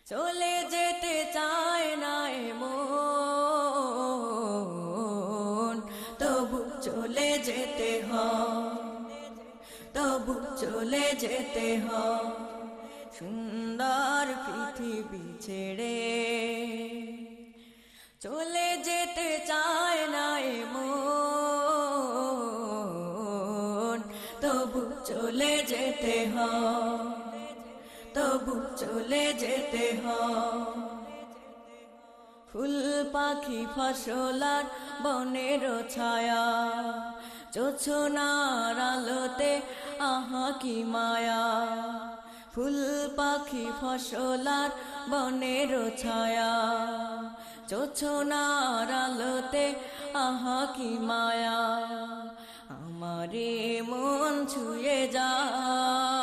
চলে যেতে চায় না মন, তবু চলে যেতে হয়, তবু চলে যেতে হয় সুন্দর পৃথিবী ছেড়ে। চলে যেতে চায় না মন, তবু চলে যেতে হয়, তবু চলে যেতে হয়। ফুল পাখি ফসলার বনের ছায়া, জোছনার আলোতে আহা কি মায়া। ফুল পাখি ফসলার বনের ছায়া, জোছনার আলোতে আহা কি মায়া। আমারে মন ছুঁয়ে যায়,